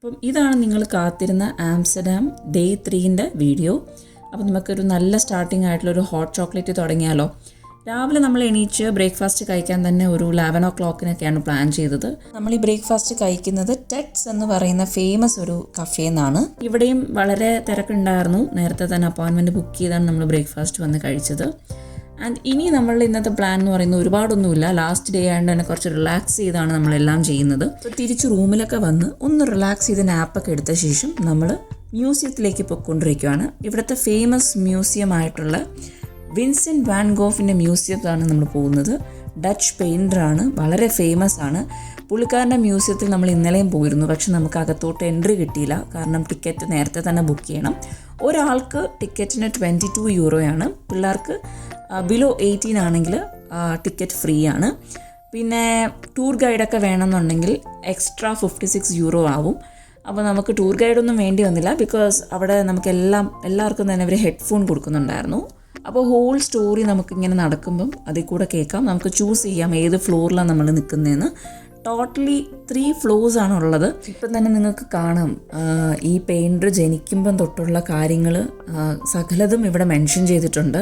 അപ്പം ഇതാണ് നിങ്ങൾ കാത്തിരുന്ന ആംസ്റ്റർഡാം ഡേ 3ൻ്റെ വീഡിയോ. അപ്പോൾ നമുക്കൊരു നല്ല സ്റ്റാർട്ടിംഗ് ആയിട്ടുള്ളൊരു ഹോട്ട് ചോക്ലേറ്റ് തുടങ്ങിയാലോ. രാവിലെ നമ്മൾ എണീച്ച് ബ്രേക്ക്ഫാസ്റ്റ് കഴിക്കാൻ തന്നെ ഒരു 11 o'clockനൊക്കെയാണ് പ്ലാൻ ചെയ്തത്. നമ്മൾ ഈ ബ്രേക്ക്ഫാസ്റ്റ് കഴിക്കുന്നത് ടെറ്റ്സ് എന്ന് പറയുന്ന ഫേമസ് ഒരു കഫേന്നാണ്. ഇവിടെയും വളരെ തിരക്കുണ്ടായിരുന്നു. നേരത്തെ തന്നെ അപ്പോയിൻമെൻറ്റ് ബുക്ക് ചെയ്താണ് നമ്മൾ ബ്രേക്ക്ഫാസ്റ്റ് വന്ന് കഴിച്ചത്. ആൻഡ് ഇനി നമ്മൾ ഇന്നത്തെ പ്ലാൻ എന്ന് പറയുന്നത് ഒരുപാടൊന്നുമില്ല. ലാസ്റ്റ് ഡേ ആയതുകൊണ്ട് തന്നെ കുറച്ച് റിലാക്സ് ചെയ്താണ് നമ്മളെല്ലാം ചെയ്യുന്നത്. അപ്പോൾ തിരിച്ച് റൂമിലൊക്കെ വന്ന് ഒന്ന് റിലാക്സ് ചെയ്ത് നാപ്പൊക്കെ എടുത്ത ശേഷം നമ്മൾ മ്യൂസിയത്തിലേക്ക് പോയിക്കൊണ്ടിരിക്കുകയാണ്. ഇവിടുത്തെ ഫേമസ് മ്യൂസിയം ആയിട്ടുള്ള വിൻസെൻ്റ് വാൻ ഗോഫിൻ്റെ മ്യൂസിയത്തിലാണ് നമ്മൾ പോകുന്നത്. ഡച്ച് പെയിൻറ്ററാണ്, വളരെ ഫേമസ് ആണ്. പുള്ളിക്കാരൻ്റെ മ്യൂസിയത്തിൽ നമ്മൾ ഇന്നലെയും പോയിരുന്നു. പക്ഷെ നമുക്ക് അകത്തോട്ട് എൻട്രി കിട്ടിയില്ല, കാരണം ടിക്കറ്റ് നേരത്തെ തന്നെ ബുക്ക് ചെയ്യണം. ഒരാൾക്ക് ടിക്കറ്റിന് 22 യൂറോയാണ്. പിള്ളേർക്ക് ബിലോ 18 ആണെങ്കിൽ ടിക്കറ്റ് ഫ്രീ ആണ്. പിന്നെ ടൂർ ഗൈഡൊക്കെ വേണമെന്നുണ്ടെങ്കിൽ എക്സ്ട്രാ 56 യൂറോ ആവും. അപ്പോൾ നമുക്ക് ടൂർ ഗൈഡൊന്നും വേണ്ടി വന്നില്ല, ബിക്കോസ് അവിടെ നമുക്ക് എല്ലാവർക്കും തന്നെ അവർ ഹെഡ്ഫോൺ കൊടുക്കുന്നുണ്ടായിരുന്നു. അപ്പോൾ ഹോൾ സ്റ്റോറി നമുക്കിങ്ങനെ നടക്കുമ്പം അതിൽ കൂടെ കേൾക്കാം. നമുക്ക് ചൂസ് ചെയ്യാം ഏത് ഫ്ലോറിലാണ് നമ്മൾ നിൽക്കുന്നതെന്ന്. ടോട്ടലി 3 ഫ്ലോർസ് ആണുള്ളത്. ഇപ്പം തന്നെ നിങ്ങൾക്ക് കാണാം ഈ പെയിൻറ്റർ ജനിക്കുമ്പം തൊട്ടുള്ള കാര്യങ്ങൾ സകലതും ഇവിടെ മെൻഷൻ ചെയ്തിട്ടുണ്ട്.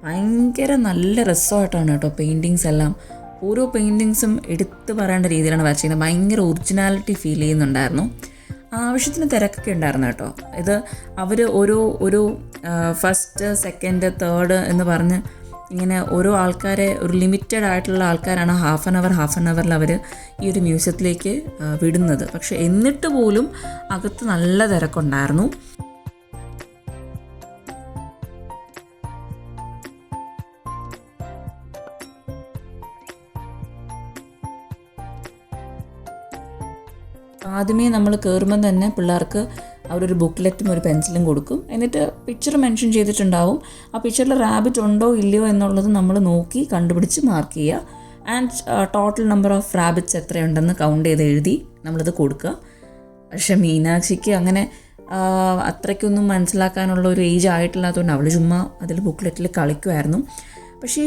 ഭയങ്കര നല്ല രസമായിട്ടാണ് കേട്ടോ പെയിൻറ്റിങ്സ് എല്ലാം. ഓരോ പെയിൻറ്റിങ്സും എടുത്ത് പറയേണ്ട രീതിയിലാണ് വരച്ചിരിക്കുന്നത്. ഭയങ്കര ഒറിജിനാലിറ്റി ഫീൽ ചെയ്യുന്നുണ്ടായിരുന്നു. ആവശ്യത്തിന് തിരക്കൊക്കെ ഉണ്ടായിരുന്നു കേട്ടോ. ഇത് അവർ ഒരു ഫസ്റ്റ്, സെക്കൻഡ്, തേർഡ് എന്ന് പറഞ്ഞ് ഇങ്ങനെ ഓരോ ആൾക്കാരെ, ഒരു ലിമിറ്റഡ് ആയിട്ടുള്ള ആൾക്കാരാണ് ഹാഫ് ആൻ അവറിൽ അവർ ഈ ഒരു മ്യൂസിയത്തിലേക്ക് വിടുന്നത്. പക്ഷെ എന്നിട്ട് പോലും അകത്ത് നല്ല തിരക്കുണ്ടായിരുന്നു. ആദ്യമേ നമ്മൾ കയറുമ്പം തന്നെ പിള്ളേർക്ക് അവരൊരു ബുക്ക്ലെറ്റും ഒരു പെൻസിലും കൊടുക്കും. എന്നിട്ട് പിക്ചർ മെൻഷൻ ചെയ്തിട്ടുണ്ടാവും. ആ പിക്ചറിൽ റാബിറ്റ് ഉണ്ടോ ഇല്ലയോ എന്നുള്ളത് നമ്മൾ നോക്കി കണ്ടുപിടിച്ച് മാർക്ക് ചെയ്യുക. And total number of rabbits എത്രയുണ്ടെന്ന് കൗണ്ട് ചെയ്ത് എഴുതി നമ്മളിത് കൊടുക്കുക. പക്ഷേ മീനാക്ഷിക്ക് അങ്ങനെ അത്രയ്ക്കൊന്നും മനസ്സിലാക്കാനുള്ള ഒരു ഏജ് ആയിട്ടില്ലാത്തതുകൊണ്ട് അവൾ ചുമ്മാ അതിൽ ബുക്ക്ലെറ്റിൽ കളിക്കുമായിരുന്നു. പക്ഷേ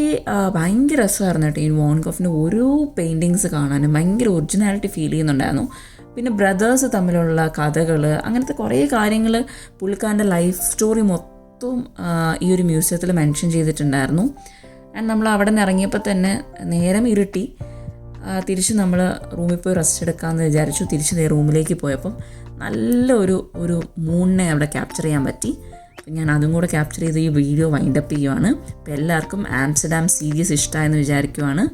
ഭയങ്കര രസമായിരുന്നു കേട്ടോ ഈ വാൻ ഗോഫിൻ്റെ ഓരോ പെയിൻറ്റിങ്സ് കാണാനും. ഭയങ്കര ഒറിജിനാലിറ്റി ഫീൽ ചെയ്യുന്നുണ്ടായിരുന്നു. പിന്നെ ബ്രദേഴ്സ് തമ്മിലുള്ള കഥകൾ, അങ്ങനത്തെ കുറേ കാര്യങ്ങൾ പുള്ളിക്കാരൻ്റെ ലൈഫ് സ്റ്റോറി മൊത്തം ഈ ഒരു മ്യൂസിയത്തിൽ മെൻഷൻ ചെയ്തിട്ടുണ്ടായിരുന്നു. ആൻഡ് നമ്മൾ അവിടെ നിന്ന് ഇറങ്ങിയപ്പോൾ തന്നെ നേരം ഇരുട്ടി. തിരിച്ച് നമ്മൾ റൂമിൽ പോയി റെസ്റ്റ് എടുക്കാമെന്ന് വിചാരിച്ചു. തിരിച്ച് റൂമിലേക്ക് പോയപ്പം നല്ല ഒരു മൂണിനെ അവിടെ ക്യാപ്ചർ ചെയ്യാൻ പറ്റി. അപ്പം ഞാൻ അതും കൂടെ ക്യാപ്ചർ ചെയ്ത് ഈ വീഡിയോ വൈൻഡപ്പ് ചെയ്യുവാണ്. അപ്പോൾ എല്ലാവർക്കും ആംസ്റ്റർഡാം സീരീസ് ഇഷ്ടമായെന്ന് വിചാരിക്കുവാണ്.